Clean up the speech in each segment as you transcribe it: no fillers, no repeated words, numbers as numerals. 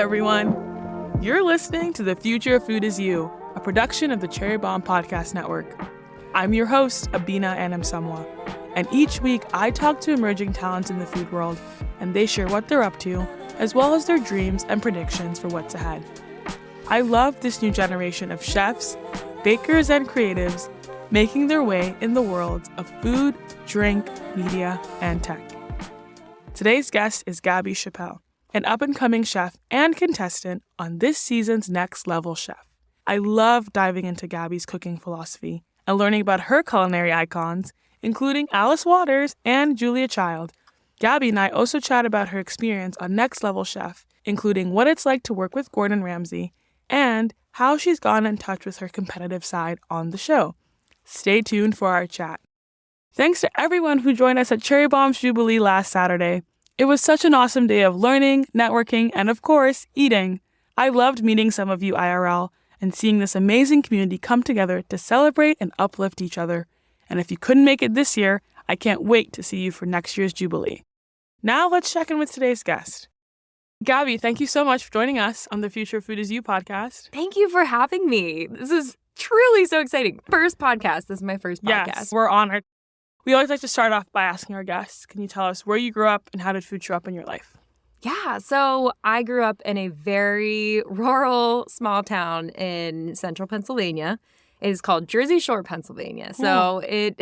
everyone. You're listening to The Future of Food Is You, a production of the Cherry Bombe Podcast Network. I'm your host, Abena Anim-Somuah, and each week I talk to emerging talents in the food world, and they share what they're up to, as well as their dreams and predictions for what's ahead. I love this new generation of chefs, bakers, and creatives making their way in the worlds of food, drink, media, and tech. Today's guest is Gabrielle Chappel, an up-and-coming chef and contestant on this season's Next Level Chef. I love diving into Gabby's cooking philosophy and learning about her culinary icons, including Alice Waters and Julia Child. Gabby and I also chat about her experience on Next Level Chef, including what it's like to work with Gordon Ramsay and how she's gone in touch with her competitive side on the show. Stay tuned for our chat. Thanks to everyone who joined us at Cherry Bombe's Jubilee last Saturday. It was such an awesome day of learning, networking, and of course, eating. I loved meeting some of you IRL and seeing this amazing community come together to celebrate and uplift each other. And if you couldn't make it this year, I can't wait to see you for next year's Jubilee. Now let's check in with today's guest. Gabby, thank you so much for joining us on the Future of Food Is You podcast. Thank you for having me. This is truly so exciting. First podcast. This is my first podcast. Yes, we're honored. We always like to start off by asking our guests, can you tell us where you grew up and how did food show up in your life? Yeah, so I grew up in a very rural small town in central Pennsylvania. It is called Jersey Shore, Pennsylvania. So it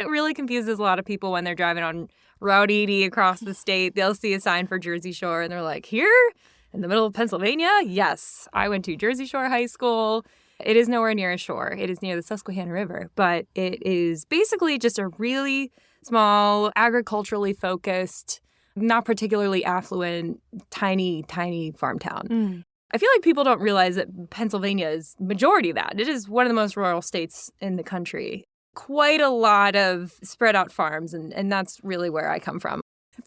really confuses a lot of people when they're driving on Route 80 across the state. They'll see a sign for Jersey Shore and they're like, here in the middle of Pennsylvania? Yes, I went to Jersey Shore High School. It is nowhere near a shore. It is near the Susquehanna River, but it is basically just a really small, agriculturally focused, not particularly affluent, tiny farm town. I feel like people don't realize that Pennsylvania is majority of that. It is one of the most rural states in the country. Quite a lot of spread out farms, and that's really where I come from.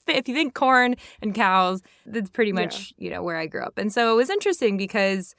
If you think corn and cows, that's pretty much, where I grew up. And so it was interesting because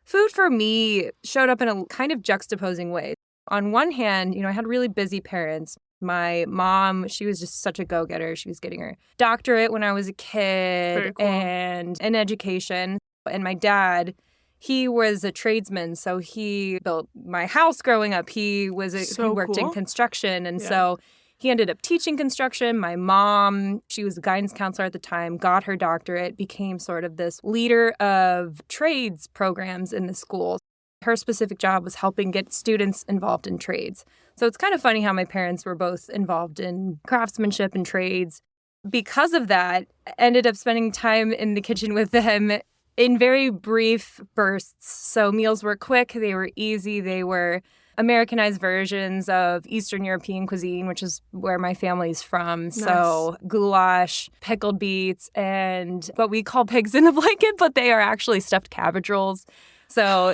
food for me showed up in a kind of juxtaposing way. On one hand, I had really busy parents. My mom, she was just such a go-getter. She was getting her doctorate when I was a kid and an education. And my dad, he was a tradesman, so he built my house growing up. He worked in construction, and so he ended up teaching construction. My mom, she was a guidance counselor at the time, got her doctorate, became sort of this leader of trades programs in the school. Her specific job was helping get students involved in trades. So it's kind of funny how my parents were both involved in craftsmanship and trades. Because of that, I ended up spending time in the kitchen with them in very brief bursts. So meals were quick, they were easy, they were Americanized versions of Eastern European cuisine, which is where my family's from. Nice. So goulash, pickled beets, and what we call pigs in a blanket, but they are actually stuffed cabbage rolls. So,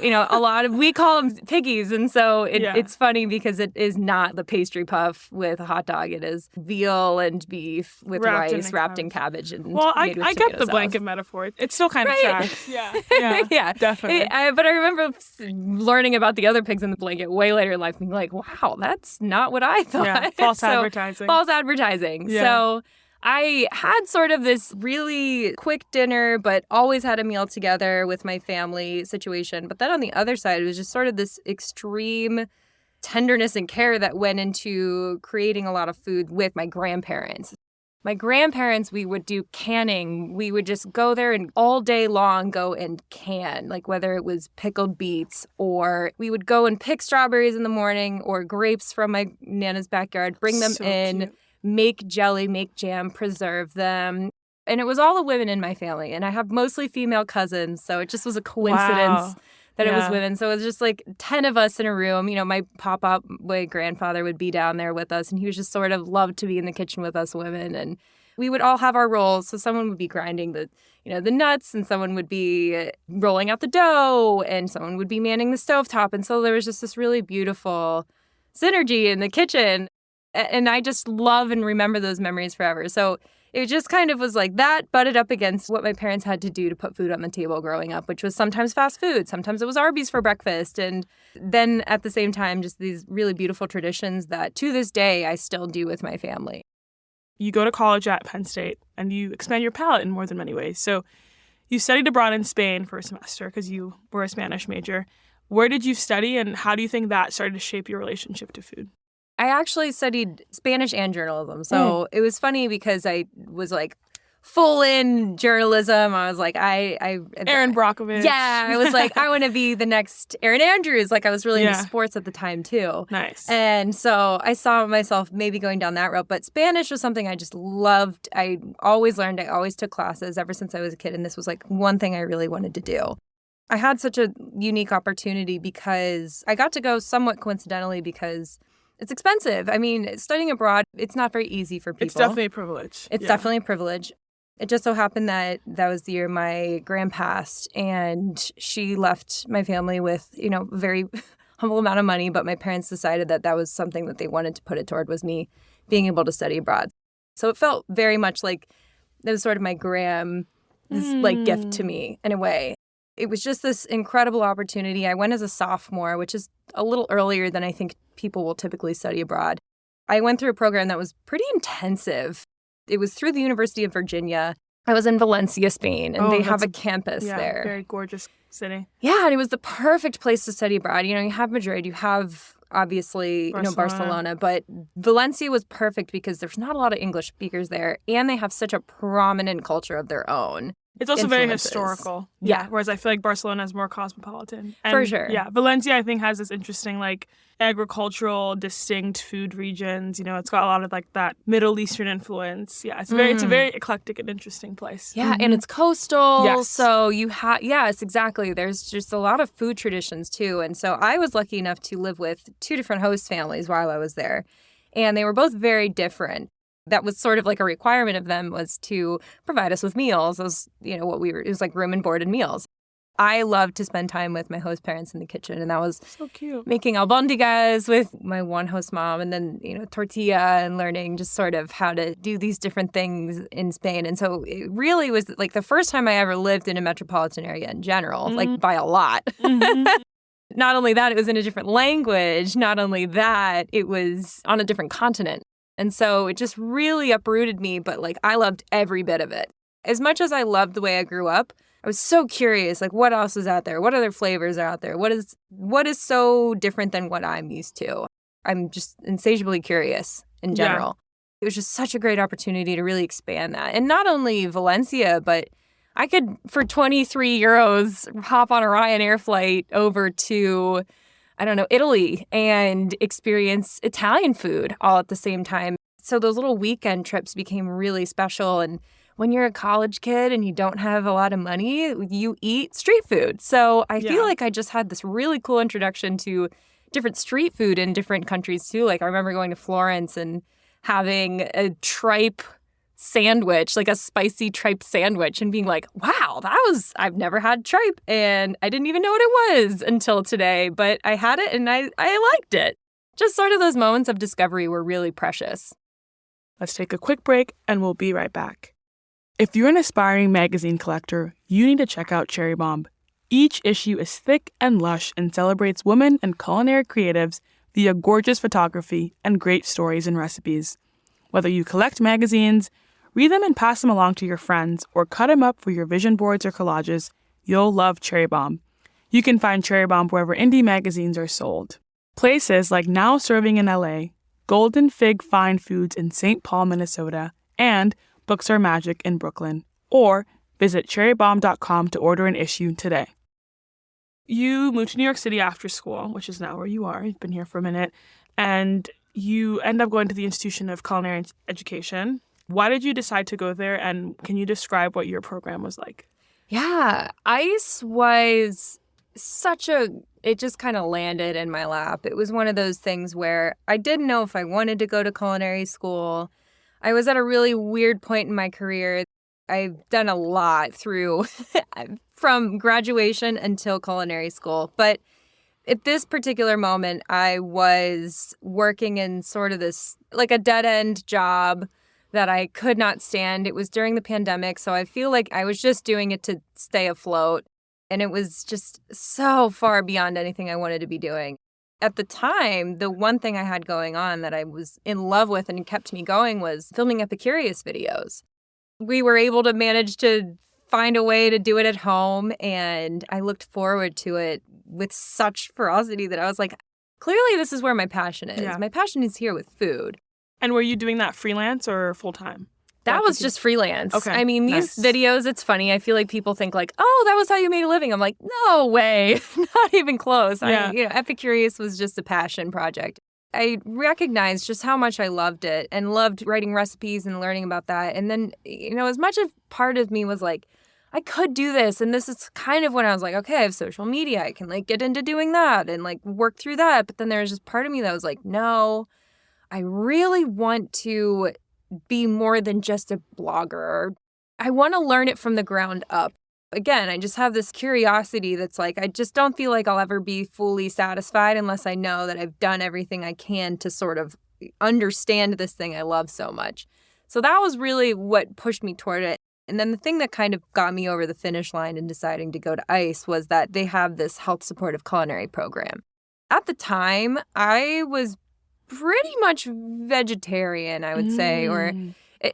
we call them piggies. And so it's funny because it is not the pastry puff with a hot dog. It is veal and beef with rice wrapped in cabbage. And I get the blanket metaphor. It's still kind of tracks. Yeah, definitely. But I remember learning about the other pigs in the blanket way later in life, being like, wow, that's not what I thought. Yeah, false advertising. False advertising. Yeah. So I had sort of this really quick dinner, but always had a meal together with my family situation. But then on the other side, it was just sort of this extreme tenderness and care that went into creating a lot of food with my grandparents. My grandparents, we would do canning. We would just go there and all day long go and can, like whether it was pickled beets or we would go and pick strawberries in the morning or grapes from my Nana's backyard, bring them in. Cute. Make jelly, make jam, preserve them. And it was all the women in my family. And I have mostly female cousins, so it just was a coincidence that it was women. So it was just like 10 of us in a room. My pop-up, my grandfather would be down there with us, and he was just sort of loved to be in the kitchen with us women. And we would all have our roles. So someone would be grinding the nuts, and someone would be rolling out the dough, and someone would be manning the stovetop. And so there was just this really beautiful synergy in the kitchen. And I just love and remember those memories forever. So it just kind of was like that butted up against what my parents had to do to put food on the table growing up, which was sometimes fast food. Sometimes it was Arby's for breakfast. And then at the same time, just these really beautiful traditions that to this day I still do with my family. You go to college at Penn State and you expand your palate in more than many ways. So You studied abroad in Spain for a semester because you were a Spanish major. Where did you study, and how do you think that started to shape your relationship to food? I actually studied Spanish and journalism. So it was funny because I was like full in journalism. I was like, Erin Brockovich. Yeah, I was like, I want to be the next Erin Andrews. Like I was really into sports at the time too. Nice. And so I saw myself maybe going down that route. But Spanish was something I just loved. I always learned. I always took classes ever since I was a kid. And this was like one thing I really wanted to do. I had such a unique opportunity because I got to go somewhat coincidentally because it's expensive. I mean, studying abroad, it's not very easy for people. It's definitely a privilege. It's definitely a privilege. It just so happened that was the year my gran passed, and she left my family with, a very humble amount of money, but my parents decided that was something that they wanted to put it toward, was me being able to study abroad. So it felt very much like it was sort of my gram, like gift to me in a way. It was just this incredible opportunity. I went as a sophomore, which is a little earlier than I think people will typically study abroad. I went through a program that was pretty intensive. It was through the University of Virginia. I was in Valencia, Spain, and they have a campus there. Very gorgeous city. Yeah, and it was the perfect place to study abroad. You have Madrid, you have obviously Barcelona, but Valencia was perfect because there's not a lot of English speakers there, and they have such a prominent culture of their own. It's also very historical. Yeah. Whereas I feel like Barcelona is more cosmopolitan. And, for sure. Yeah. Valencia, I think, has this interesting, like, agricultural, distinct food regions. It's got a lot of, like, that Middle Eastern influence. Yeah. It's a very eclectic and interesting place. Yeah. And it's coastal. Yes. So you have, yes, exactly. There's just a lot of food traditions, too. And so I was lucky enough to live with two different host families while I was there. And they were both very different. That was sort of like a requirement of them, was to provide us with meals. It was, it was like room and board and meals. I loved to spend time with my host parents in the kitchen, and that was so cute. Making albondigas with my one host mom, and then, tortilla, and learning just sort of how to do these different things in Spain. And so it really was like the first time I ever lived in a metropolitan area in general, like by a lot. Not only that, it was in a different language. Not only that, it was on a different continent. And so it just really uprooted me, but like I loved every bit of it. As much as I loved the way I grew up, I was so curious, like what else is out there? What other flavors are out there? What is so different than what I'm used to? I'm just insatiably curious in general. It was just such a great opportunity to really expand that. And not only Valencia, but I could, for 23 euros, hop on a Ryanair flight over to Italy and experience Italian food all at the same time. So those little weekend trips became really special. And when you're a college kid and you don't have a lot of money, you eat street food. So I feel like I just had this really cool introduction to different street food in different countries too. Like I remember going to Florence and having a tripe sandwich, like a spicy tripe sandwich, and being like, wow, I've never had tripe, and I didn't even know what it was until today, but I had it and I liked it. Just sort of those moments of discovery were really precious. Let's take a quick break and we'll be right back. If you're an aspiring magazine collector, you need to check out Cherry Bombe. Each issue is thick and lush and celebrates women and culinary creatives via gorgeous photography and great stories and recipes. Whether you collect magazines, read them and pass them along to your friends, or cut them up for your vision boards or collages, you'll love Cherry Bombe. You can find Cherry Bombe wherever indie magazines are sold. Places like Now Serving in LA, Golden Fig Fine Foods in St. Paul, Minnesota, and Books Are Magic in Brooklyn. Or visit cherrybombe.com to order an issue today. You moved to New York City after school, which is now where you are. You've been here for a minute. And you end up going to the Institution of Culinary Education. Why did you decide to go there, and can you describe what your program was like? Yeah, ICE was it just kind of landed in my lap. It was one of those things where I didn't know if I wanted to go to culinary school. I was at a really weird point in my career. I've done a lot through from graduation until culinary school. But at this particular moment, I was working in sort of this, like a dead-end job that I could not stand. It was during the pandemic, so I feel like I was just doing it to stay afloat. And it was just so far beyond anything I wanted to be doing. At the time, the one thing I had going on that I was in love with and kept me going was filming Epicurious videos. We were able to manage to find a way to do it at home. And I looked forward to it with such ferocity that I was like, clearly this is where my passion is. Yeah. My passion is here with food. And were you doing that freelance or full-time? That was just freelance. Okay. I mean, these videos, it's funny. I feel like people think like, oh, that was how you made a living. I'm like, no way. Not even close. Yeah. Epicurious was just a passion project. I recognized just how much I loved it and loved writing recipes and learning about that. And then, as much of part of me was like, I could do this. And this is kind of when I was like, okay, I have social media. I can like get into doing that and like work through that. But then there was just part of me that was like, no, I really want to be more than just a blogger. I want to learn it from the ground up. Again, I just have this curiosity that's like, I just don't feel like I'll ever be fully satisfied unless I know that I've done everything I can to sort of understand this thing I love so much. So that was really what pushed me toward it. And then the thing that kind of got me over the finish line in deciding to go to ICE was that they have this health supportive culinary program. At the time, I was pretty much vegetarian, I would say, or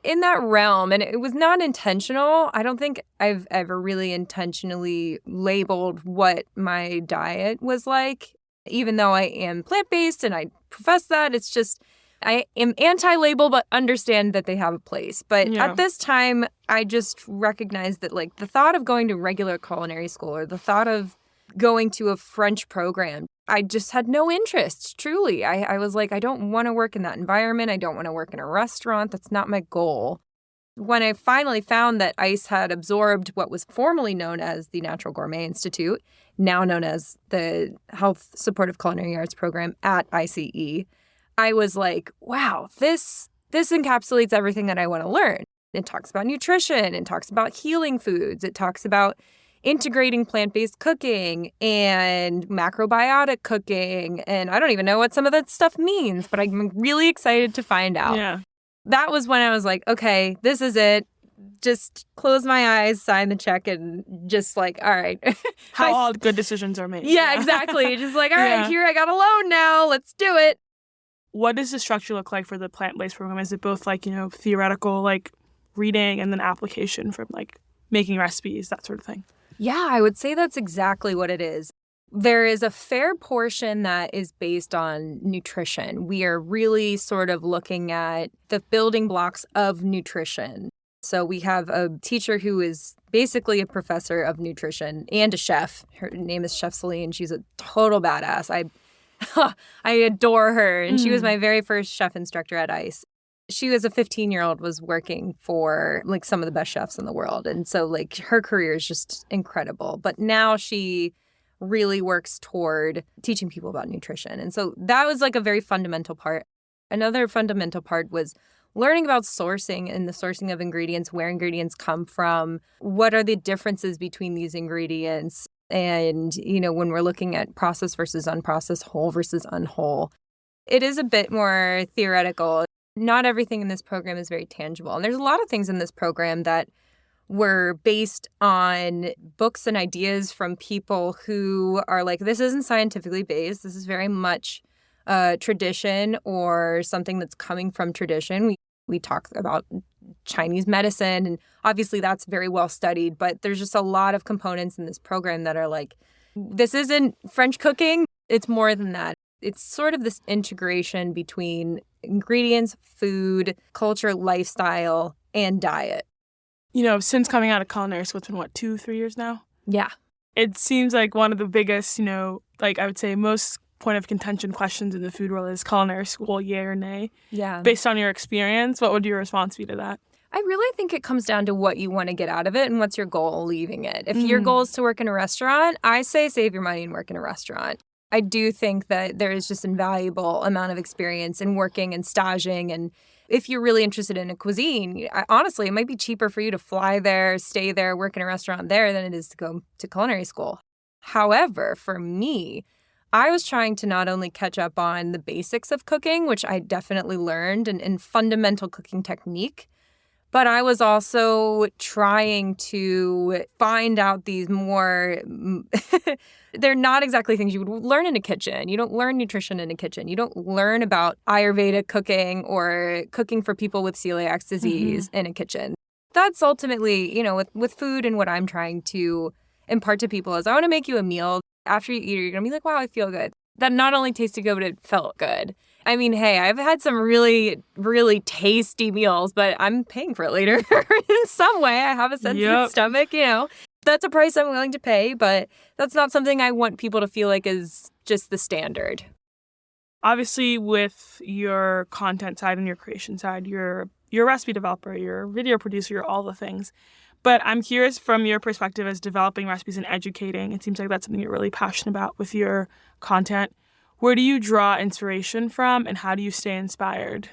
in that realm. And it was not intentional. I don't think I've ever really intentionally labeled what my diet was like, even though I am plant-based and I profess that. It's just, I am anti-label, but understand that they have a place. But at this time, I just recognized that like the thought of going to regular culinary school or the thought of going to a French program, I just had no interest, truly. I was like, I don't want to work in that environment. I don't want to work in a restaurant. That's not my goal. When I finally found that ICE had absorbed what was formerly known as the Natural Gourmet Institute, now known as the Health Supportive Culinary Arts Program at ICE, I was like, wow, this encapsulates everything that I want to learn. It talks about nutrition. It talks about healing foods. It talks about integrating plant-based cooking and macrobiotic cooking. And I don't even know what some of that stuff means, but I'm really excited to find out. Yeah. That was when I was like, okay, this is it. Just close my eyes, sign the check, and just like, all right. How all good decisions are made. Yeah, exactly. Just like, all right, here I got a loan now. Let's do it. What does the structure look like for the plant-based program? Is it both like, theoretical, like reading and then application from like making recipes, that sort of thing? Yeah, I would say that's exactly what it is. There is a fair portion that is based on nutrition. We are really sort of looking at the building blocks of nutrition. So we have a teacher who is basically a professor of nutrition and a chef. Her name is Chef Celine. She's a total badass. I adore her. And she was my very first chef instructor at ICE. She was a 15-year-old, was working for like some of the best chefs in the world. And so like her career is just incredible. But now she really works toward teaching people about nutrition. And so that was like a very fundamental part. Another fundamental part was learning about sourcing and the sourcing of ingredients, where ingredients come from, what are the differences between these ingredients. And, when we're looking at processed versus unprocessed, whole versus unwhole, it is a bit more theoretical. Not everything in this program is very tangible. And there's a lot of things in this program that were based on books and ideas from people who are like, this isn't scientifically based. This is very much tradition or something that's coming from tradition. We talk about Chinese medicine, and obviously that's very well studied, but there's just a lot of components in this program that are like, this isn't French cooking. It's more than that. It's sort of this integration between ingredients, food, culture, lifestyle, and diet. Since coming out of culinary school, it's been, 2-3 years now? Yeah. It seems like one of the biggest, like I would say most point of contention questions in the food world is culinary school, yay or nay? Yeah. Based on your experience, what would your response be to that? I really think it comes down to what you want to get out of it and what's your goal leaving it. If your goal is to work in a restaurant, I say save your money and work in a restaurant. I do think that there is just an invaluable amount of experience in working and staging. And if you're really interested in a cuisine, honestly, it might be cheaper for you to fly there, stay there, work in a restaurant there than it is to go to culinary school. However, for me, I was trying to not only catch up on the basics of cooking, which I definitely learned, and fundamental cooking technique, but I was also trying to find out these more, they're not exactly things you would learn in a kitchen. You don't learn nutrition in a kitchen. You don't learn about Ayurvedic cooking or cooking for people with celiac disease in a kitchen. That's ultimately, with food and what I'm trying to impart to people is I want to make you a meal. After you eat it, you're going to be like, wow, I feel good. That not only tasted good, but it felt good. I mean, hey, I've had some really, really tasty meals, but I'm paying for it later in some way. I have a sensitive stomach, That's a price I'm willing to pay, but that's not something I want people to feel like is just the standard. Obviously, with your content side and your creation side, you're a recipe developer, you're a video producer, you're all the things. But I'm curious from your perspective as developing recipes and educating, it seems like that's something you're really passionate about with your content. Where do you draw inspiration from and how do you stay inspired?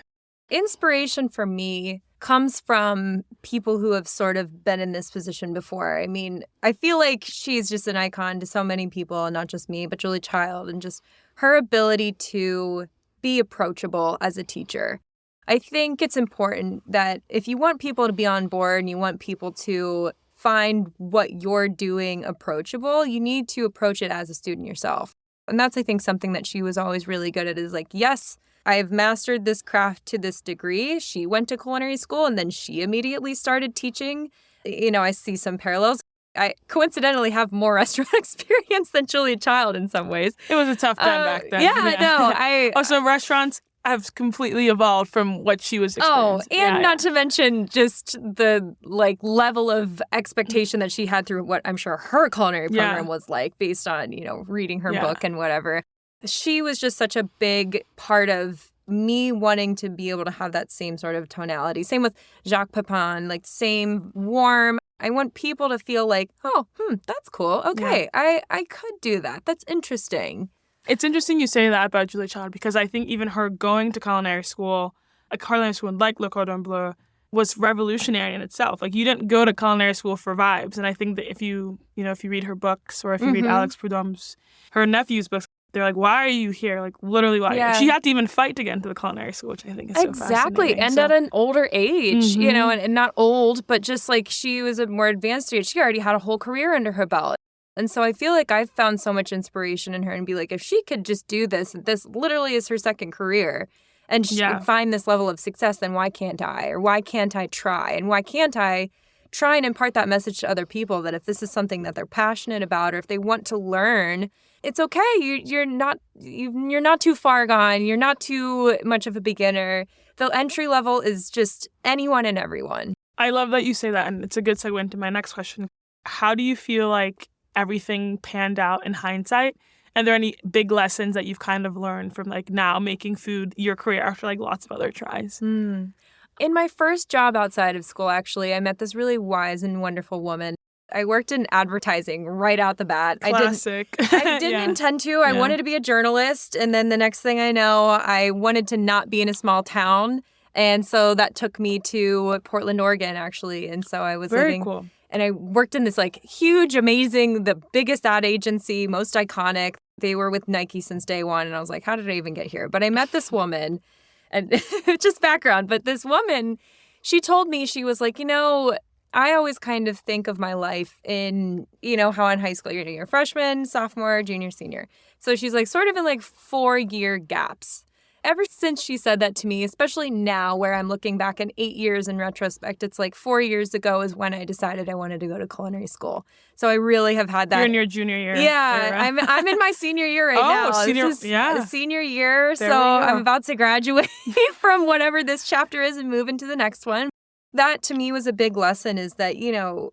Inspiration for me comes from people who have sort of been in this position before. I mean, I feel like she's just an icon to so many people, not just me, but Julie Child, and just her ability to be approachable as a teacher. I think it's important that if you want people to be on board and you want people to find what you're doing approachable, you need to approach it as a student yourself. And that's, I think, something that she was always really good at is like, yes, I've mastered this craft to this degree. She went to culinary school and then she immediately started teaching. I see some parallels. I coincidentally have more restaurant experience than Julia Child in some ways. It was a tough time back then. Yeah. Also, restaurants have completely evolved from what she was experiencing. Not to mention just the level of expectation that she had through what I'm sure her culinary program was like based on, reading her book and whatever. She was just such a big part of me wanting to be able to have that same sort of tonality. Same with Jacques Pepin, same warm. I want people to feel like, that's cool. Okay, I could do that. That's interesting. It's interesting you say that about Julia Child because I think even her going to culinary school, a culinary school like Le Cordon Bleu, was revolutionary in itself. You didn't go to culinary school for vibes. And I think that if you read her books or if you read Alex Prudhomme's, her nephew's books, they're like, why are you here? Literally, why? Yeah. She had to even fight to get into the culinary school, which I think is so fascinating. And at an older age, and not old, but just she was a more advanced age. She already had a whole career under her belt. And so I feel like I've found so much inspiration in her and be like, if she could just do this literally is her second career, and she could find this level of success, then why can't I? Or why can't I try? And why can't I try and impart that message to other people that if this is something that they're passionate about or if they want to learn, it's okay. You're not too far gone. You're not too much of a beginner. The entry level is just anyone and everyone. I love that you say that, and it's a good segue into my next question. How do you feel like everything panned out in hindsight? And are there any big lessons that you've kind of learned from now making food your career after lots of other tries? In my first job outside of school, actually, I met this really wise and wonderful woman. I worked in advertising right out the bat. Classic. I didn't intend to. I wanted to be a journalist. And then the next thing I know, I wanted to not be in a small town. And so that took me to Portland, Oregon, actually. And so I was Very cool. And I worked in this huge, amazing, the biggest ad agency, most iconic. They were with Nike since day one. And I was like, how did I even get here? But I met this woman, and just background. But this woman, she told me, she was like, I always kind of think of my life in, how in high school you're a freshman, sophomore, junior, senior. So she's sort of in 4-year gaps. Ever since she said that to me, especially now where I'm looking back in 8 years in retrospect, it's 4 years ago is when I decided I wanted to go to culinary school. So I really have had that. You're in your junior year. Yeah, I'm in my senior year right now. Senior, this is senior year, there so I'm about to graduate from whatever this chapter is and move into the next one. That to me was a big lesson is that,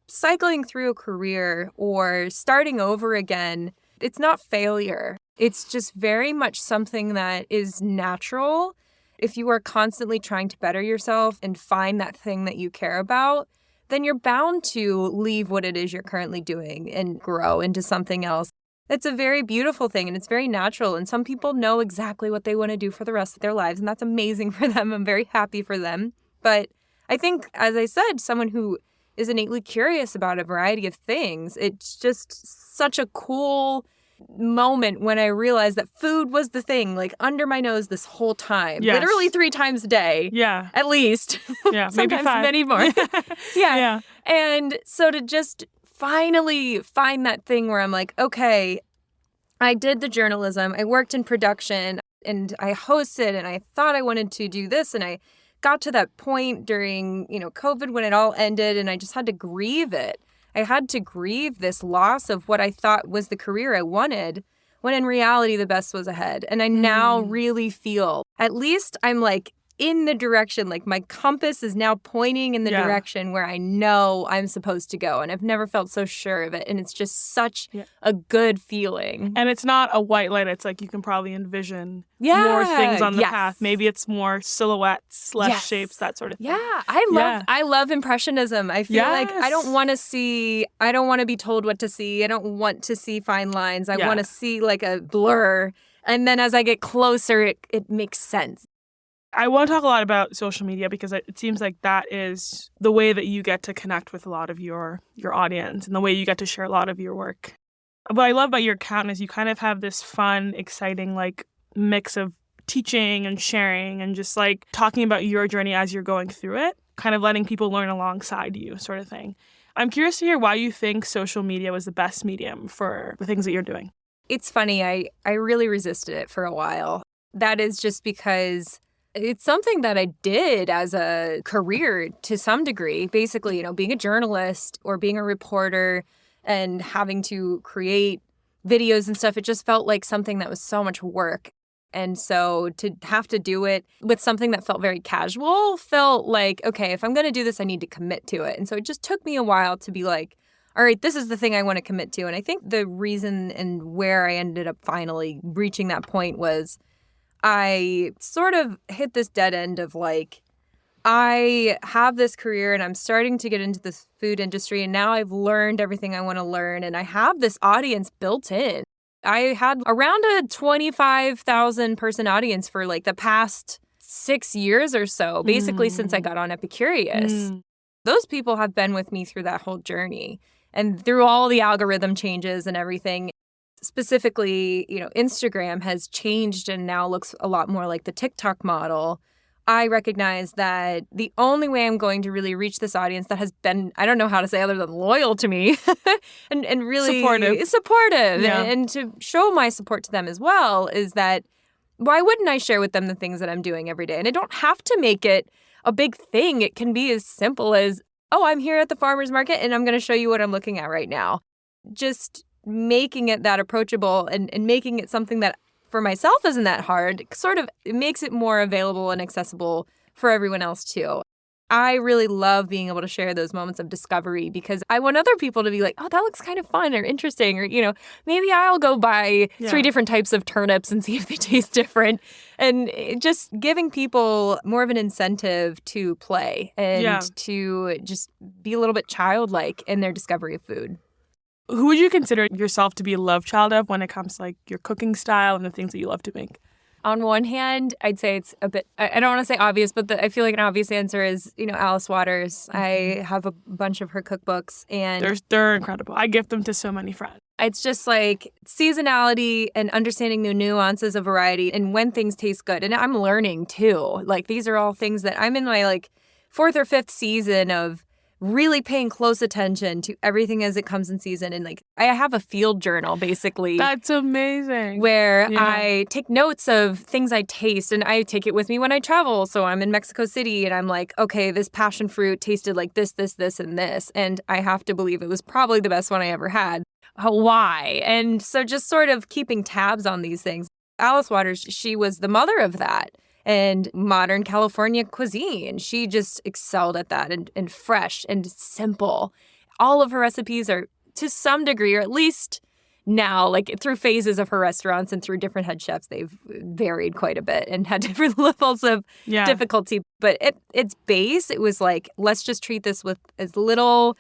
cycling through a career or starting over again, it's not failure. It's just very much something that is natural. If you are constantly trying to better yourself and find that thing that you care about, then you're bound to leave what it is you're currently doing and grow into something else. It's a very beautiful thing and it's very natural. And some people know exactly what they want to do for the rest of their lives. And that's amazing for them. I'm very happy for them. But I think, as I said, someone who is innately curious about a variety of things, it's just such a cool moment when I realized that food was the thing, under my nose this whole time. Yes. Literally 3 times a day. Yeah. At least. Yeah, Sometimes maybe 5. many more. Yeah. And so to just finally find that thing where I'm like, okay, I did the journalism, I worked in production, and I hosted, and I thought I wanted to do this, and I got to that point during, COVID when it all ended, and I just had to grieve it. I had to grieve this loss of what I thought was the career I wanted, when in reality, the best was ahead. And I now really feel, at least I'm like in the direction, like my compass is now pointing in the direction where I know I'm supposed to go. And I've never felt so sure of it. And it's just such a good feeling. And it's not a white light. It's like you can probably envision more things on the path. Maybe it's more silhouettes, less shapes, that sort of thing. Yeah, I love impressionism. I feel like I don't want to be told what to see. I don't want to see fine lines. I want to see like a blur. And then as I get closer, it makes sense. I want to talk a lot about social media because it seems like that is the way that you get to connect with a lot of your audience and the way you get to share a lot of your work. What I love about your account is you kind of have this fun, exciting like mix of teaching and sharing and just like talking about your journey as you're going through it, kind of letting people learn alongside you sort of thing. I'm curious to hear why you think social media was the best medium for the things that you're doing. It's funny. I really resisted it for a while. That is just because it's something that I did as a career to some degree. Basically, being a journalist or being a reporter and having to create videos and stuff, it just felt like something that was so much work. And so to have to do it with something that felt very casual felt like, okay, if I'm going to do this, I need to commit to it. And so it just took me a while to be like, all right, this is the thing I want to commit to. And I think the reason and where I ended up finally reaching that point was I sort of hit this dead end of like, I have this career and I'm starting to get into the food industry and now I've learned everything I want to learn and I have this audience built in. I had around a 25,000 person audience for like the past 6 years or so, basically since I got on Epicurious. Those people have been with me through that whole journey and through all the algorithm changes and everything. Specifically, Instagram has changed and now looks a lot more like the TikTok model. I recognize that the only way I'm going to really reach this audience that has been, I don't know how to say other than loyal to me and really supportive and to show my support to them as well is that why wouldn't I share with them the things that I'm doing every day? And I don't have to make it a big thing. It can be as simple as, oh, I'm here at the farmer's market and I'm going to show you what I'm looking at right now. Just making it that approachable and making it something that for myself isn't that hard, sort of it makes it more available and accessible for everyone else too. I really love being able to share those moments of discovery because I want other people to be like, oh, that looks kind of fun or interesting. Or, maybe I'll go buy 3 different types of turnips and see if they taste different. And just giving people more of an incentive to play and to just be a little bit childlike in their discovery of food. Who would you consider yourself to be a love child of when it comes to like your cooking style and the things that you love to make? On one hand, I'd say it's a bit, I don't want to say obvious, but I feel like an obvious answer is, Alice Waters. I have a bunch of her cookbooks and they're incredible. I gift them to so many friends. It's just like seasonality and understanding the nuances of variety and when things taste good. And I'm learning too. Like these are all things that I'm in my like 4th or 5th season of really paying close attention to everything as it comes in season. And like, I have a field journal basically. That's amazing. Where I take notes of things I taste and I take it with me when I travel. So I'm in Mexico City and I'm like, okay, this passion fruit tasted like this, this, this, and this. And I have to believe it was probably the best one I ever had. Why? And so just sort of keeping tabs on these things. Alice Waters, she was the mother of that. And modern California cuisine. She just excelled at that and fresh and simple. All of her recipes are to some degree, or at least now, like through phases of her restaurants and through different head chefs, they've varied quite a bit and had different levels of difficulty. But at its base, it was like, let's just treat this with as little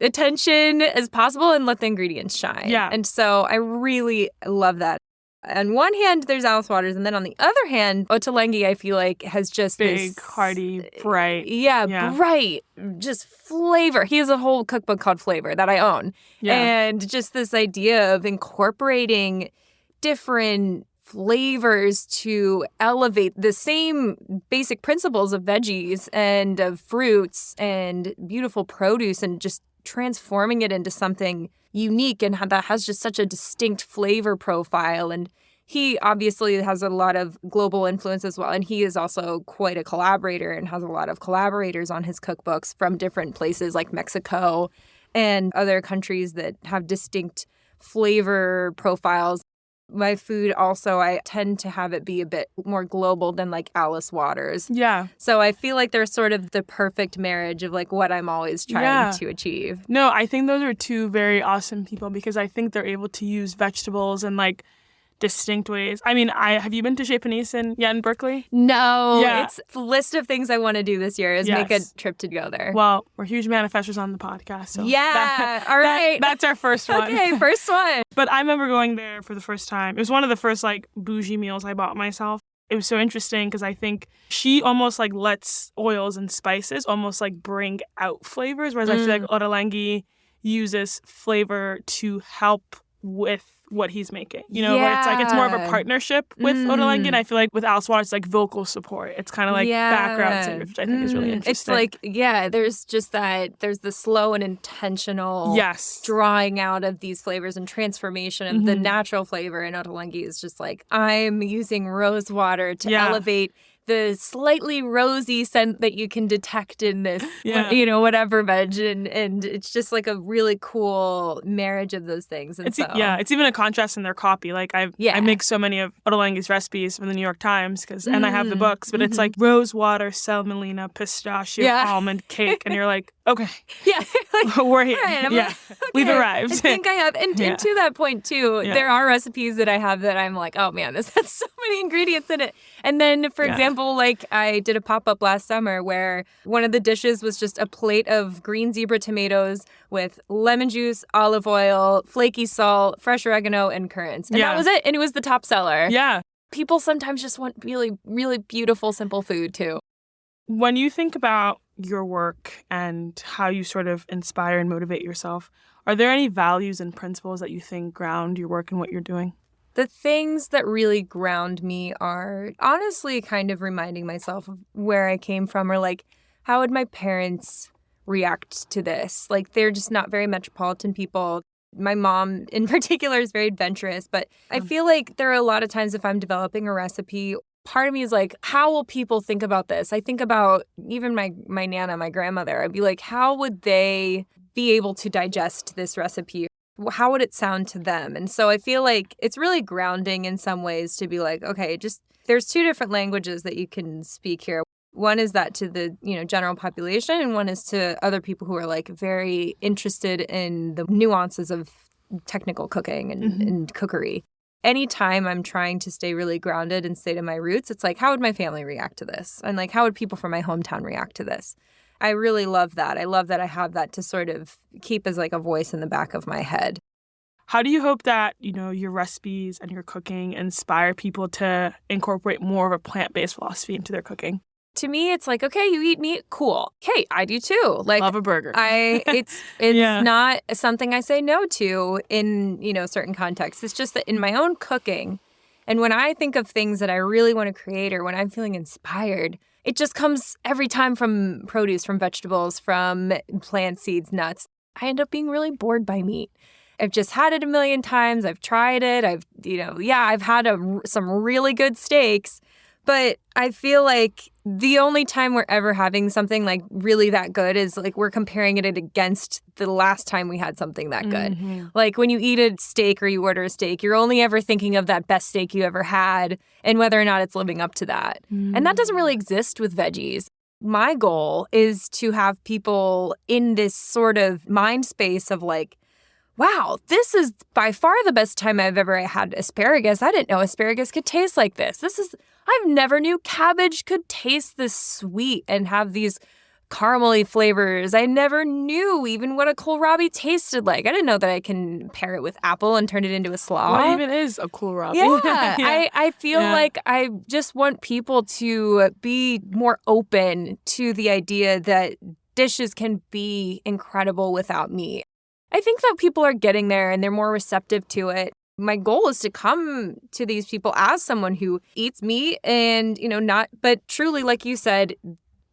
attention as possible and let the ingredients shine. Yeah. And so I really love that. On one hand, there's Alice Waters, and then on the other hand, Ottolenghi, I feel like, has just big, hearty, bright. Bright, just flavor. He has a whole cookbook called Flavor that I own. Yeah. And just this idea of incorporating different flavors to elevate the same basic principles of veggies and of fruits and beautiful produce and just transforming it into something unique and that has just such a distinct flavor profile. And he obviously has a lot of global influence as well. And he is also quite a collaborator and has a lot of collaborators on his cookbooks from different places like Mexico and other countries that have distinct flavor profiles. My food also, I tend to have it be a bit more global than like Alice Waters. Yeah. So I feel like they're sort of the perfect marriage of like what I'm always trying to achieve. No, I think those are two very awesome people because I think they're able to use vegetables in like distinct ways. I mean, have you been to Chez Panisse in Berkeley? No, Yeah. It's the list of things I want to do this year is make a trip to go there. Well, we're huge manifestors on the podcast. So all right. That's our first one. Okay, first one. But I remember going there for the first time. It was one of the first like bougie meals I bought myself. It was so interesting because I think she almost like lets oils and spices almost like bring out flavors, whereas I feel like Ottolenghi uses flavor to help with what he's making, where it's like it's more of a partnership with Ottolenghi, and I feel like with Alice Waters it's like vocal support. It's kind of like background singers, which I think is really interesting. It's like there's just there's the slow and intentional drawing out of these flavors and transformation of the natural flavor in Ottolenghi is just like I'm using rose water to elevate the slightly rosy scent that you can detect in this, whatever veg. And it's just like a really cool marriage of those things. And it's even a contrast in their copy. Like I make so many of Ottolenghi's recipes from the New York Times and I have the books, but it's like rose water, semolina, pistachio, almond cake. And you're like, okay, like, we're here. Right, okay, we've arrived. I think I have. And to that point too, there are recipes that I have that I'm like, oh man, this has so many ingredients in it. And then, for example, like I did a pop-up last summer where one of the dishes was just a plate of green zebra tomatoes with lemon juice, olive oil, flaky salt, fresh oregano, and currants. And that was it. And it was the top seller. Yeah. People sometimes just want really, really beautiful, simple food too. When you think about your work and how you sort of inspire and motivate yourself, are there any values and principles that you think ground your work and what you're doing? The things that really ground me are honestly kind of reminding myself of where I came from or like, how would my parents react to this? Like, they're just not very metropolitan people. My mom in particular is very adventurous, but I feel like there are a lot of times if I'm developing a recipe, part of me is like, how will people think about this? I think about even my Nana, my grandmother. I'd be like, how would they be able to digest this recipe? How would it sound to them? And so I feel like it's really grounding in some ways to be like, okay, just there's two different languages that you can speak here. One is that to the, general population, and one is to other people who are like very interested in the nuances of technical cooking and cookery. Anytime I'm trying to stay really grounded and stay to my roots, it's like, how would my family react to this? And like, how would people from my hometown react to this? I really love that. I love that I have that to sort of keep as like a voice in the back of my head. How do you hope that, your recipes and your cooking inspire people to incorporate more of a plant-based philosophy into their cooking? To me, it's like, okay, you eat meat, cool. Hey, I do too. Like, love a burger. It's not something I say no to in, certain contexts. It's just that in my own cooking, and when I think of things that I really want to create or when I'm feeling inspired, it just comes every time from produce, from vegetables, from plant seeds, nuts. I end up being really bored by meat. I've just had it a million times. I've tried it. I've had some really good steaks. But I feel like the only time we're ever having something like really that good is like we're comparing it against the last time we had something that good. Mm-hmm. Like when you eat a steak or you order a steak, you're only ever thinking of that best steak you ever had and whether or not it's living up to that. Mm. And that doesn't really exist with veggies. My goal is to have people in this sort of mind space of like, wow, this is by far the best time I've ever had asparagus. I didn't know asparagus could taste like this. I've never knew cabbage could taste this sweet and have these caramely flavors. I never knew even what a kohlrabi tasted like. I didn't know that I can pair it with apple and turn it into a slaw. What even is a kohlrabi? Yeah, I feel like I just want people to be more open to the idea that dishes can be incredible without meat. I think that people are getting there and they're more receptive to it. My goal is to come to these people as someone who eats meat and, but truly, like you said,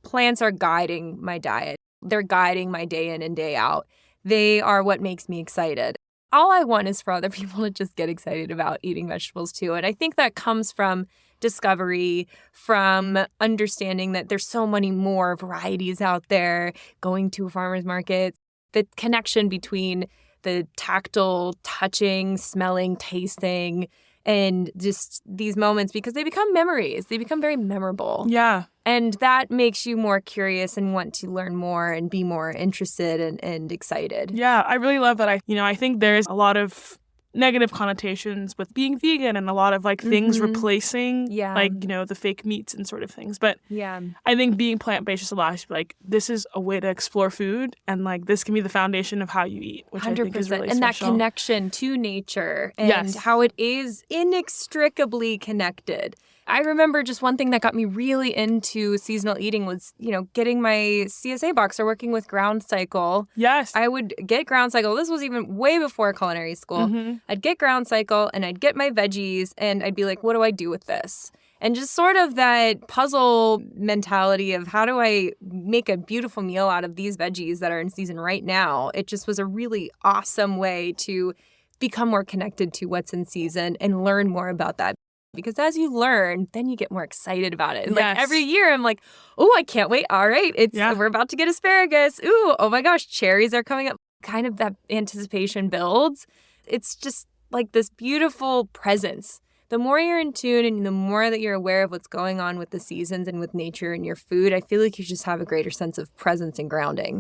plants are guiding my diet. They're guiding my day in and day out. They are what makes me excited. all I want is for other people to just get excited about eating vegetables too. And I think that comes from discovery, from understanding that there's so many more varieties out there, going to a farmer's market, the connection between the tactile, touching, smelling, tasting, and just these moments, because they become memories. They become very memorable. Yeah. And that makes you more curious and want to learn more and be more interested and excited. Yeah, I really love that. I think there's a lot of negative connotations with being vegan and a lot of like things replacing like, the fake meats and sort of things. But I think being plant-based just allows you to be like, this is a way to explore food, and like this can be the foundation of how you eat, which 100%. I think is really and special. That connection to nature and how it is inextricably connected. I remember just one thing that got me really into seasonal eating was, getting my CSA box or working with Ground Cycle. Yes. I would get Ground Cycle. This was even way before culinary school. I'd get Ground Cycle and I'd get my veggies and I'd be like, what do I do with this? And just sort of that puzzle mentality of how do I make a beautiful meal out of these veggies that are in season right now? It just was a really awesome way to become more connected to what's in season and learn more about that. Because as you learn, then you get more excited about it. And like every year I'm like, oh, I can't wait. All right, we're about to get asparagus. Ooh, oh my gosh, cherries are coming up. Kind of that anticipation builds. It's just like this beautiful presence. The more you're in tune and the more that you're aware of what's going on with the seasons and with nature and your food, I feel like you just have a greater sense of presence and grounding.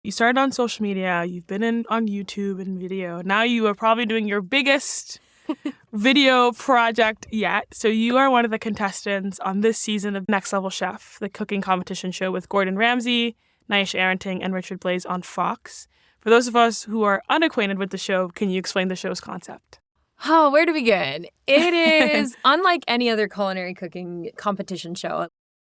You started on social media. You've been on YouTube and video. Now you are probably doing your biggest video project yet. So you are one of the contestants on this season of Next Level Chef, the cooking competition show with Gordon Ramsay, Nyesha Arrington, and Richard Blais on Fox. For those of us who are unacquainted with the show, can you explain the show's concept? Oh, where to begin? It is unlike any other culinary cooking competition show.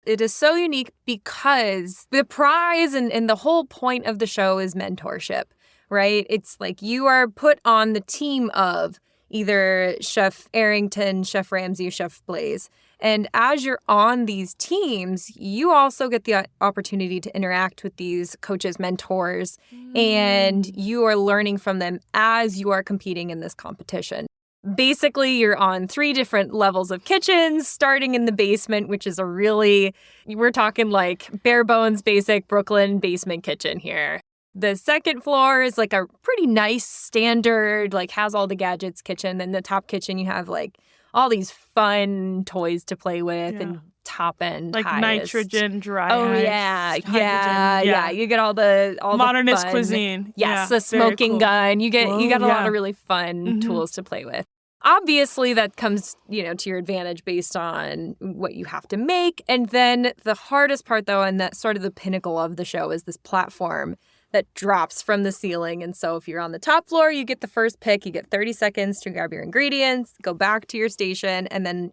It is so unique because the prize and the whole point of the show is mentorship, right? It's like you are put on the team of either Chef Arrington, Chef Ramsay, or Chef Blais. And as you're on these teams, you also get the opportunity to interact with these coaches, mentors, and you are learning from them as you are competing in this competition. Basically, you're on 3 different levels of kitchens, starting in the basement, which is we're talking like bare bones, basic Brooklyn basement kitchen here. The second floor is like a pretty nice standard, like has all the gadgets kitchen. Then the top kitchen, you have like all these fun toys to play with and top end like highest. Nitrogen, dry Oh ice, yeah. You get all the modernist fun cuisine. Yes, the smoking gun. You get a lot of really fun tools to play with. Obviously, that comes, to your advantage based on what you have to make. And then the hardest part, though, and that's sort of the pinnacle of the show, is this platform that drops from the ceiling. And so if you're on the top floor, you get the first pick. You get 30 seconds to grab your ingredients, go back to your station, and then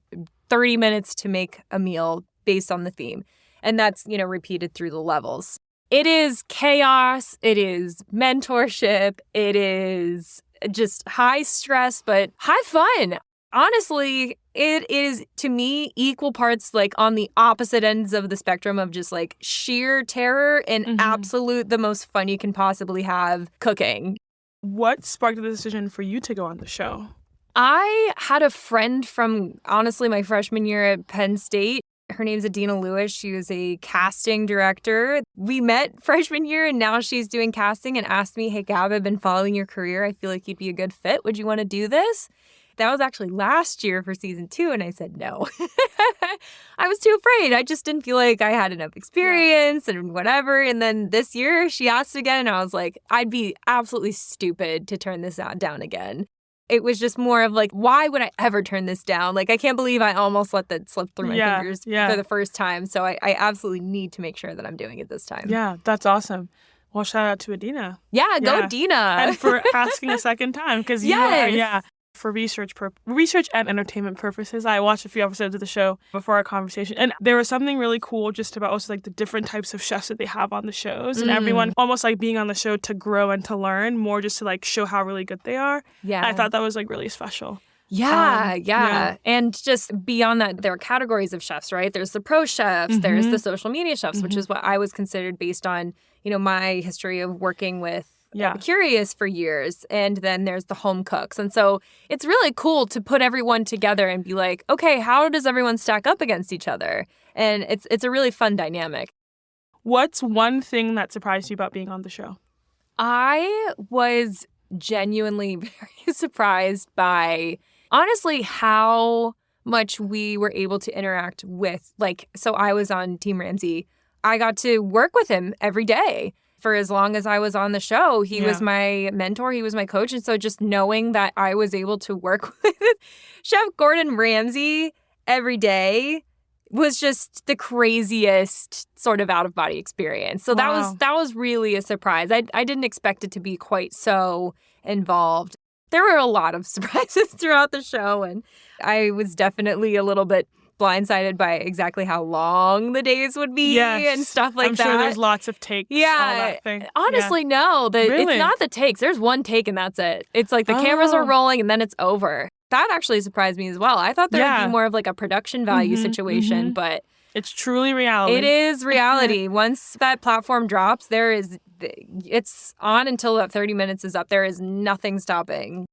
30 minutes to make a meal based on the theme. And that's, repeated through the levels. It is chaos. It is mentorship. It is just high stress, but high fun. Honestly, it is, to me, equal parts like on the opposite ends of the spectrum of just like sheer terror and absolute the most fun you can possibly have cooking. What sparked the decision for you to go on the show? I had a friend from, honestly, my freshman year at Penn State. Her name's Adina Lewis. She was a casting director. We met freshman year and now she's doing casting and asked me, hey, Gab, I've been following your career. I feel like you'd be a good fit. Would you want to do this? That was actually last year for season 2, and I said no. I was too afraid. I just didn't feel like I had enough experience and whatever. And then this year she asked again, and I was like, I'd be absolutely stupid to turn this down again. It was just more of like, why would I ever turn this down? Like, I can't believe I almost let that slip through my fingers for the first time. So I absolutely need to make sure that I'm doing it this time. Yeah, that's awesome. Well, shout out to Adina. Yeah, go Dina. And for asking a second time, because you are, for research and entertainment purposes. I watched a few episodes of the show before our conversation, and there was something really cool just about also like the different types of chefs that they have on the shows, and everyone almost like being on the show to grow and to learn more, just to like show how really good they are. Yeah, I thought that was like really special. Yeah. And just beyond that, there are categories of chefs, right? There's the pro chefs, there's the social media chefs, which is what I was considered based on, my history of working with curious for years. And then there's the home cooks. And so it's really cool to put everyone together and be like, okay, how does everyone stack up against each other? And it's a really fun dynamic. What's one thing that surprised you about being on the show? I was genuinely very surprised by, honestly, how much we were able to interact with. Like, so I was on Team Ramsay. I got to work with him every day for as long as I was on the show. He was my mentor. He was my coach. And so just knowing that I was able to work with Chef Gordon Ramsay every day was just the craziest sort of out-of-body experience. So that was really a surprise. I didn't expect it to be quite so involved. There were a lot of surprises throughout the show, and I was definitely a little bit blindsided by exactly how long the days would be and stuff like that. I'm sure there's lots of takes. Yeah. All that thing. Honestly, no. Really? It's not the takes. There's one take and that's it. It's like the cameras are rolling and then it's over. That actually surprised me as well. I thought there would be more of like a production value situation, but it's truly reality. It is reality. Once that platform drops, it's on until that 30 minutes is up. There is nothing stopping.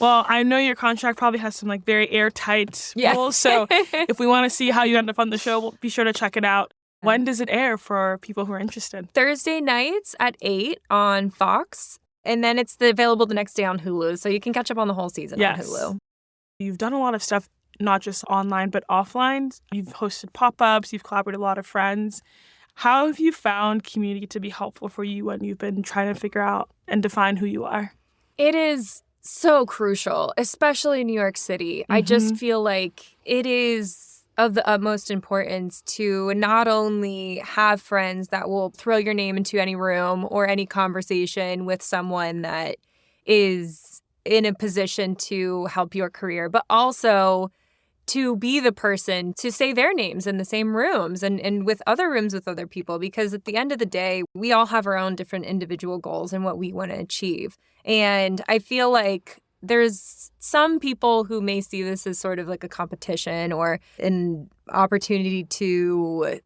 Well, I know your contract probably has some like very airtight rules. So if we want to see how you end up on the show, we'll be sure to check it out. When does it air for people who are interested? Thursday nights at 8 on Fox. And then it's available the next day on Hulu. So you can catch up on the whole season on Hulu. You've done a lot of stuff, not just online, but offline. You've hosted pop-ups. You've collaborated with a lot of friends. How have you found community to be helpful for you when you've been trying to figure out and define who you are? It is so crucial, especially in New York City. I just feel like it is of the utmost importance to not only have friends that will throw your name into any room or any conversation with someone that is in a position to help your career, but also to be the person to say their names in the same rooms and with other rooms with other people. Because at the end of the day, we all have our own different individual goals and what we want to achieve. And I feel like there's some people who may see this as sort of like a competition or an opportunity to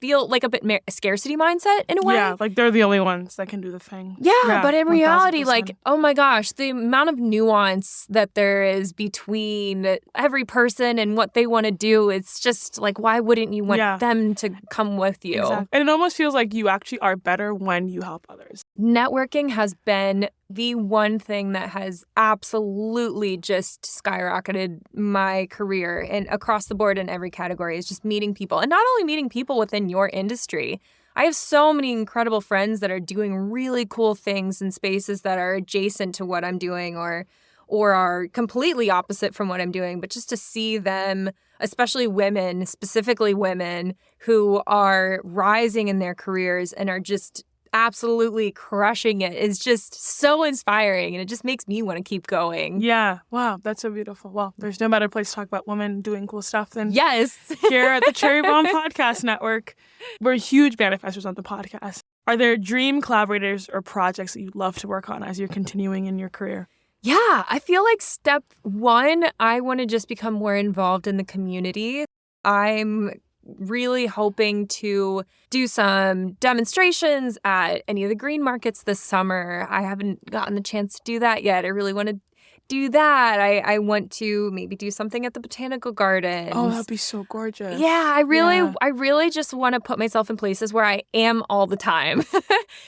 feel like a bit a scarcity mindset in a way. Yeah, like they're the only ones that can do the thing. Yeah, but in reality, 1000%. Like, oh my gosh, the amount of nuance that there is between every person and what they want to do, it's just like, why wouldn't you want them to come with you? Exactly. And it almost feels like you actually are better when you help others. Networking has been the one thing that has absolutely just skyrocketed my career and across the board in every category is just meeting people. And not only meeting people within your industry. I have so many incredible friends that are doing really cool things in spaces that are adjacent to what I'm doing or are completely opposite from what I'm doing. But just to see them, especially women, specifically women who are rising in their careers and are just absolutely crushing it is just so inspiring, and it just makes me want to keep going. Yeah. Wow. That's so beautiful. Well, there's no better place to talk about women doing cool stuff than here at the Cherry Bombe Podcast Network. We're huge manifestors on the podcast. Are there dream collaborators or projects that you'd love to work on as you're continuing in your career? Yeah, I feel like step one, I want to just become more involved in the community. I'm really hoping to do some demonstrations at any of the green markets this summer. I haven't gotten the chance to do that yet. I really want to do that. I want to maybe do something at the botanical gardens. Oh, that'd be so gorgeous. Yeah, I really just want to put myself in places where I am all the time.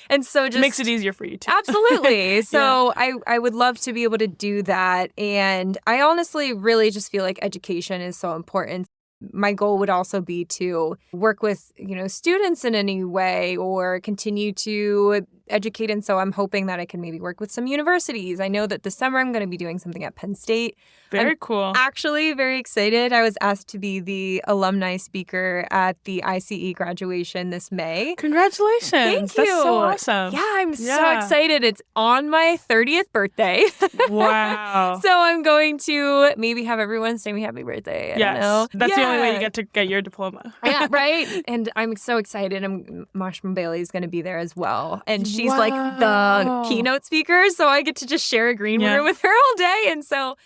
And so just makes it easier for you too. Absolutely. So I would love to be able to do that. And I honestly really just feel like education is so important. My goal would also be to work with, students in any way or continue to educate. And so I'm hoping that I can maybe work with some universities. I know that this summer I'm going to be doing something at Penn State. Very cool. Actually, very excited. I was asked to be the alumni speaker at the ICE graduation this May. Congratulations. Thank you. That's so awesome. Yeah, I'm so excited. It's on my 30th birthday. Wow. So I'm going to maybe have everyone say me happy birthday. I don't know. That's the only way you get to get your diploma. Yeah, right? And I'm so excited. Marshman Bailey is going to be there as well. And she's like the keynote speaker. So I get to just share a green room with her all day. And so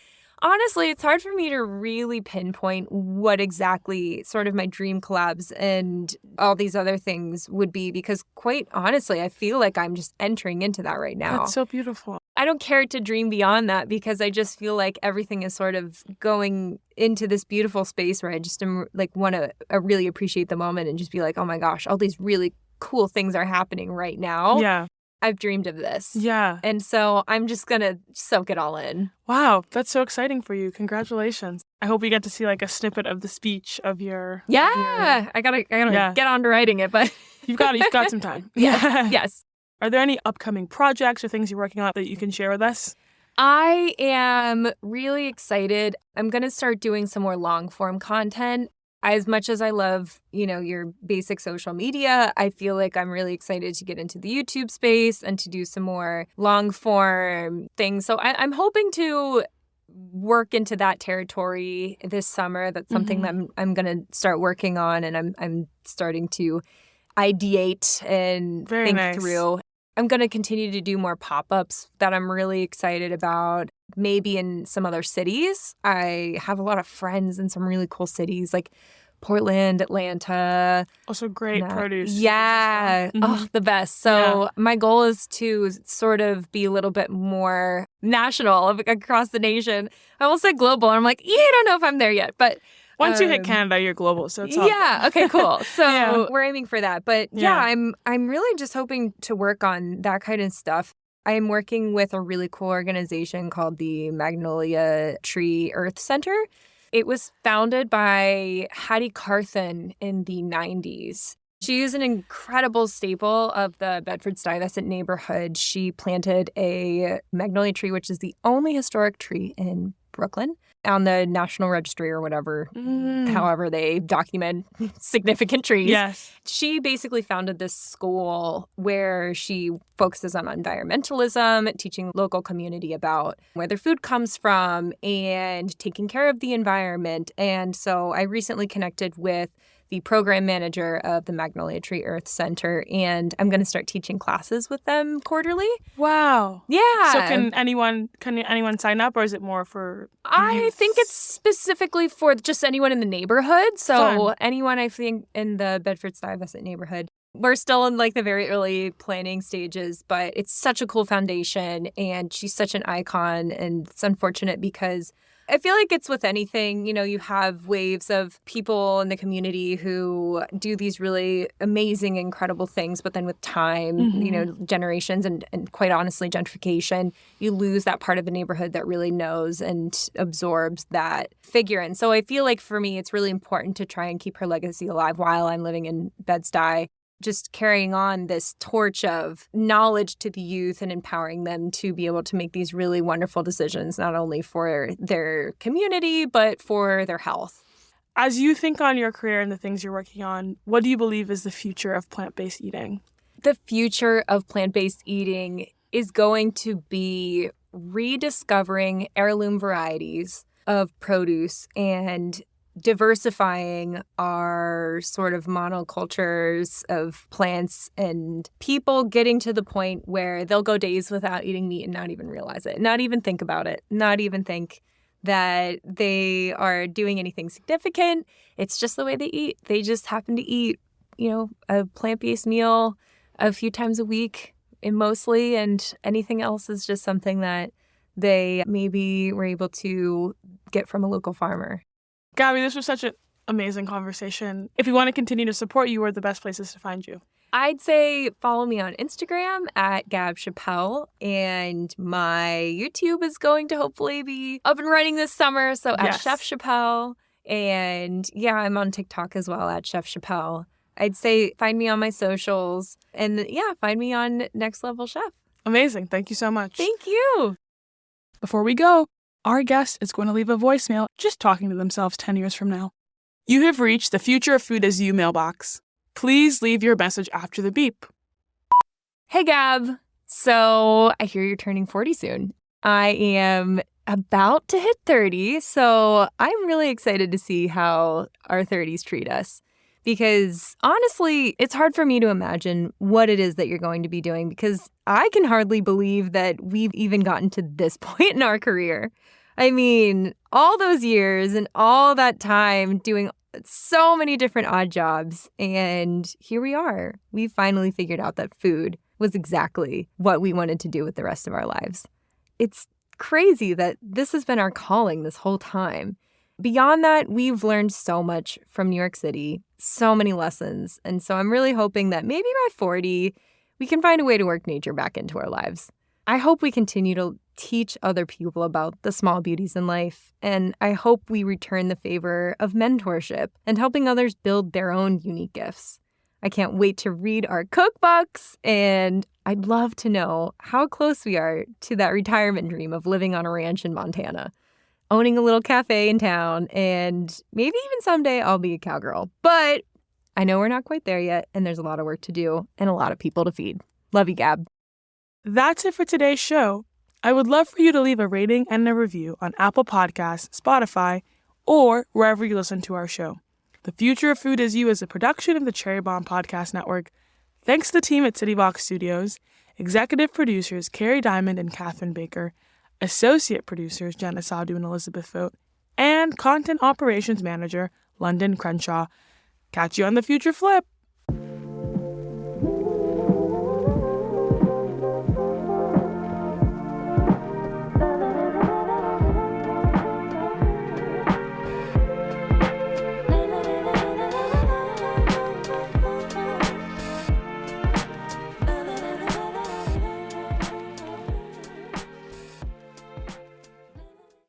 Honestly, it's hard for me to really pinpoint what exactly sort of my dream collabs and all these other things would be because quite honestly, I feel like I'm just entering into that right now. That's so beautiful. I don't care to dream beyond that because I just feel like everything is sort of going into this beautiful space where I just am like want to really appreciate the moment and just be like, oh my gosh, all these really cool things are happening right now. Yeah. I've dreamed of this. Yeah. And so I'm just going to soak it all in. Wow. That's so exciting for you. Congratulations. I hope we get to see like a snippet of the speech of your... Yeah. I gotta get on to writing it, but... You've got some time. Yes. Are there any upcoming projects or things you're working on that you can share with us? I am really excited. I'm going to start doing some more long form content. As much as I love, your basic social media, I feel like I'm really excited to get into the YouTube space and to do some more long form things. So I'm hoping to work into that territory this summer. That's something that I'm going to start working on, and I'm starting to ideate and think through. I'm going to continue to do more pop-ups that I'm really excited about, maybe in some other cities. I have a lot of friends in some really cool cities like Portland, Atlanta. Also great produce. Yeah. The best. So my goal is to sort of be a little bit more national across the nation. I will say global. I'm like, I don't know if I'm there yet, but... Once you hit Canada, you're global, so it's all good. Okay, cool. So we're aiming for that. But I'm really just hoping to work on that kind of stuff. I'm working with a really cool organization called the Magnolia Tree Earth Center. It was founded by Hattie Carthen in the 90s. She is an incredible staple of the Bedford-Stuyvesant neighborhood. She planted a magnolia tree, which is the only historic tree in Brooklyn, on the National Registry or whatever, however they document significant trees. Yes. She basically founded this school where she focuses on environmentalism, teaching local community about where their food comes from and taking care of the environment. And so I recently connected with the program manager of the Magnolia Tree Earth Center, and I'm going to start teaching classes with them quarterly. Wow. Yeah. So can anyone sign up, or is it more for I think it's specifically for just anyone in the neighborhood. So anyone, I think, in the Bedford-Stuyvesant neighborhood. We're still in like the very early planning stages, but it's such a cool foundation, and she's such an icon, and it's unfortunate because I feel like it's with anything, you have waves of people in the community who do these really amazing, incredible things. But then with time, generations and quite honestly, gentrification, you lose that part of the neighborhood that really knows and absorbs that figure. And so I feel like for me, it's really important to try and keep her legacy alive while I'm living in Bed-Stuy. Just carrying on this torch of knowledge to the youth and empowering them to be able to make these really wonderful decisions, not only for their community, but for their health. As you think on your career and the things you're working on, what do you believe is the future of plant-based eating? The future of plant-based eating is going to be rediscovering heirloom varieties of produce and diversifying our sort of monocultures of plants, and people getting to the point where they'll go days without eating meat and not even realize it, not even think about it, not even think that they are doing anything significant. It's just the way they eat. They just happen to eat, a plant-based meal a few times a week mostly, and anything else is just something that they maybe were able to get from a local farmer. Gabby, this was such an amazing conversation. If you want to continue to support you, where are the best places to find you? I'd say follow me on Instagram at Gab Chappel, and my YouTube is going to hopefully be up and running this summer, so at Chef Chappel. And I'm on TikTok as well at Chef Chappel. I'd say find me on my socials, and find me on Next Level Chef. Amazing. Thank you so much. Thank you. Before we go, our guest is going to leave a voicemail just talking to themselves 10 years from now. You have reached the Future of Food Is You mailbox. Please leave your message after the beep. Hey, Gab. So I hear you're turning 40 soon. I am about to hit 30, so I'm really excited to see how our 30s treat us. Because honestly, it's hard for me to imagine what it is that you're going to be doing, because I can hardly believe that we've even gotten to this point in our career. I mean, all those years and all that time doing so many different odd jobs. And here we are. We finally figured out that food was exactly what we wanted to do with the rest of our lives. It's crazy that this has been our calling this whole time. Beyond that, we've learned so much from New York City, so many lessons. And so I'm really hoping that maybe by 40, we can find a way to work nature back into our lives. I hope we continue to teach other people about the small beauties in life. And I hope we return the favor of mentorship and helping others build their own unique gifts. I can't wait to read our cookbooks, and I'd love to know how close we are to that retirement dream of living on a ranch in Montana, owning a little cafe in town, and maybe even someday I'll be a cowgirl. But I know we're not quite there yet, and there's a lot of work to do and a lot of people to feed. Love you, Gab. That's it for today's show. I would love for you to leave a rating and a review on Apple Podcasts, Spotify, or wherever you listen to our show. The Future of Food is You is a production of the Cherry Bombe Podcast Network. Thanks to the team at CityVox Studios, executive producers Kerry Diamond and Catherine Baker, associate producers Jenna, Sadhu, and Elizabeth Vogt, and content operations manager Londyn, Crenshaw. Catch you on the Future Flip.